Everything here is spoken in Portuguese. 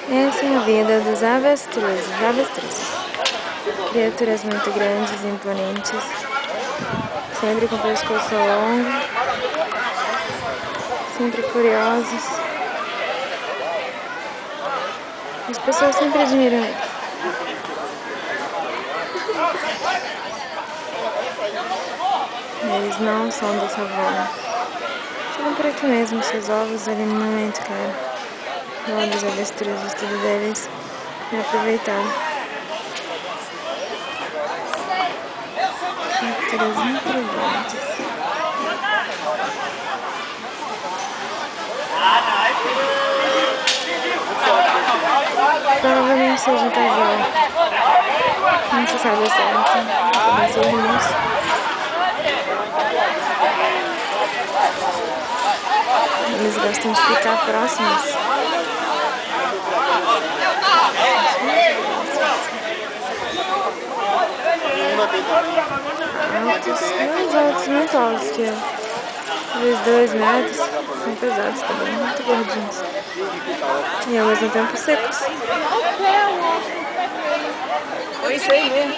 Essa é a vida dos avestruzes. Criaturas muito grandes e imponentes, sempre com o pescoço longo, sempre curiosos. As pessoas sempre admiram eles. Eles não são da savana. Ficam por aqui mesmo, seus ovos ali muito caro. Lá dos avestruzes, tudo deles é aproveitado. Criaturas imponentes. Provavelmente seja um casal. Não se sabe certo. Podem ser irmãos. Eles gostam de ficar próximos. Altos, muito altos que eu. Talvez 2 metros. São pesados também, muito gordinhos. E ao mesmo tempo secos. Foi isso aí mesmo.